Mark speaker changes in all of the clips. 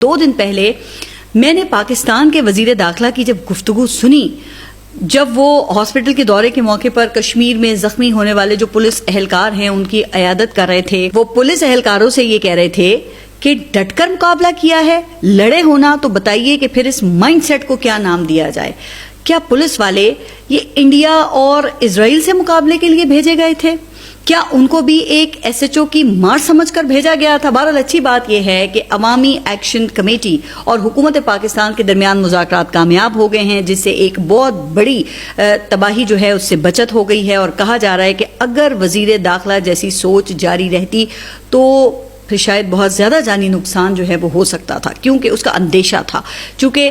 Speaker 1: 2 दिन पहले मैंने पाकिस्तान के वजीर दाखिला की जब गुफ्तगू सुनी, जब वो हॉस्पिटल के दौरे के मौके पर कश्मीर में जख्मी होने वाले जो पुलिस एहलकार हैं उनकी अयादत कर रहे थे, वो पुलिस एहलकारों से ये कह रहे थे कि डटकर मुकाबला किया है, लड़े होना, तो बताइए कि फिर इस माइंडसेट को क्या नाम दिया जाए। क्या पुलिस वाले ये इंडिया और इजराइल से मुकाबले के लिए भेजे गए थे? क्या उनको भी एक एसएचओ की मार समझकर भेजा गया था? बहरहाल अच्छी बात यह है कि अवामी एक्शन कमेटी और हुकूमत पाकिस्तान के दरमियान मुज़ाकरात कामयाब हो गए हैं, जिससे एक बहुत बड़ी तबाही जो है उससे बचत हो गई है। और कहा जा रहा है कि अगर वजीर दाखिला जैसी सोच जारी रहती तो फिर शायद बहुत ज़्यादा जानी नुकसान जो है वो हो सकता था, क्योंकि उसका अंदेशा था। चूँकि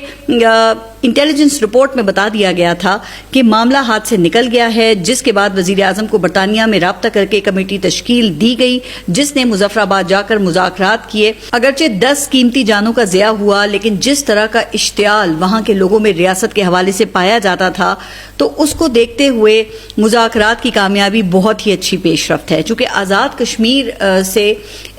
Speaker 1: इंटेलिजेंस रिपोर्ट में बता दिया गया था कि मामला हाथ से निकल गया है, जिसके बाद वज़ीर आज़म को बरतानिया में राब्ता करके कमेटी तश्कील दी गई, जिसने मुजफ्फराबाद जाकर मुज़ाकरात किए। अगरचे 10 कीमती जानों का ज़िया हुआ, लेकिन जिस तरह का इश्तियाल वहाँ के लोगों में रियासत के हवाले से पाया जाता था, तो उसको देखते हुए मुज़ाकरात की कामयाबी बहुत ही अच्छी पेशरफ्त है। चूँकि आज़ाद कश्मीर से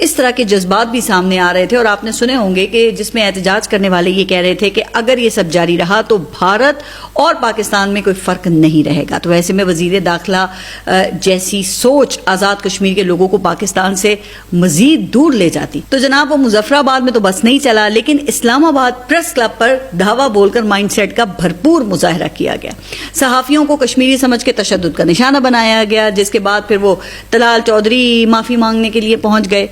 Speaker 1: इस तरह के जज्बात भी सामने आ रहे थे, और आपने सुने होंगे कि जिसमें एहतजाज करने वाले ये कह रहे थे कि अगर ये सब जारी रहा तो भारत और पाकिस्तान में कोई फर्क नहीं रहेगा। तो ऐसे में वजीर दाखिला जैसी सोच आज़ाद कश्मीर के लोगों को पाकिस्तान से मजीद दूर ले जाती। तो जनाब, वो मुजफ्फराबाद में तो बस नहीं चला, लेकिन इस्लामाबाद प्रेस क्लब पर धावा बोलकर माइंडसेट का भरपूर मुजाहरा किया गया। सहाफियों को कश्मीरी समझ के तशद्दुद का निशाना बनाया गया, जिसके बाद फिर वो तलाल चौधरी माफी मांगने के लिए पहुंच गए।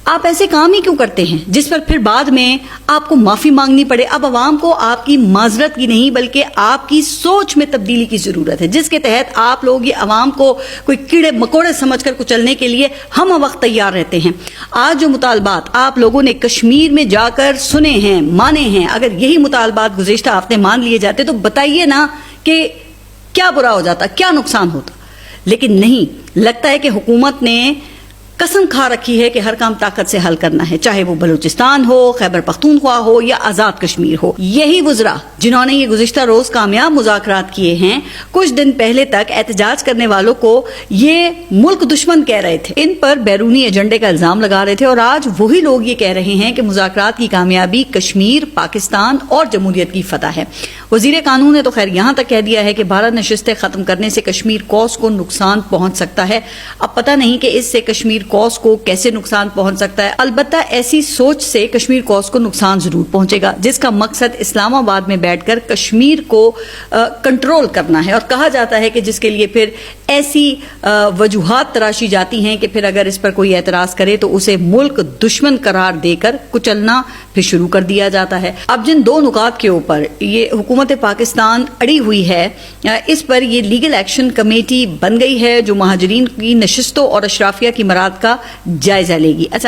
Speaker 1: आप ऐसे काम ही क्यों करते हैं जिस पर फिर बाद में आपको माफी मांगनी पड़े? अब अवाम को आपकी माजरत की नहीं बल्कि आपकी सोच में तब्दीली की जरूरत है, जिसके तहत आप लोग ये अवाम को कोई कीड़े मकोड़े समझकर कुचलने के लिए हम वक्त तैयार रहते हैं। आज जो मुतालबात आप लोगों ने कश्मीर में जाकर सुने हैं, माने हैं, अगर यही मुतालबात गुज़िश्ता हफ्ते मान लिए जाते तो बताइए ना कि क्या बुरा हो जाता, क्या नुकसान होता। लेकिन नहीं, लगता है कि हुकूमत ने कसम खा रखी है कि हर काम ताकत से हल करना है, चाहे वो बलूचिस्तान हो, खैबर पख्तूनख्वा हो या आजाद कश्मीर हो। यही वज़रा जिन्होंने ये गुज़िश्ता रोज कामयाब मुज़ाकरात किए हैं, कुछ दिन पहले तक एहतजाज करने वालों को ये मुल्क दुश्मन कह रहे थे, इन पर बैरूनी एजेंडे का इल्जाम लगा रहे थे। और आज वही लोग ये कह रहे हैं कि मुज़ाकरात की कामयाबी कश्मीर, पाकिस्तान और जमहूरियत की फतह है। वज़ीर कानून ने तो खैर यहां तक कह दिया है कि भारत नशिस्तें खत्म करने से कश्मीर कौस को नुकसान पहुंच सकता है। अब पता नहीं कि इससे कश्मीर कौस को कैसे नुकसान पहुंच सकता है। अलबत्ता ऐसी सोच से कश्मीर कौस को नुकसान जरूर पहुंचेगा, जिसका मकसद इस्लामाबाद में बैठकर कश्मीर को कंट्रोल करना है। और कहा जाता है कि जिसके लिए फिर ऐसी वजूहात तराशी जाती हैं कि फिर अगर इस पर कोई एतराज करे तो उसे मुल्क दुश्मन करार देकर कुचलना फिर शुरू कर दिया जाता है। अब जिन 2 नुकात के ऊपर ये हुकूमत पाकिस्तान अड़ी हुई है, इस पर ये लीगल एक्शन कमेटी बन गई है जो महाजरीन की नशिस्तों और अशराफिया की मराद का जायजा लेगी। अच्छा,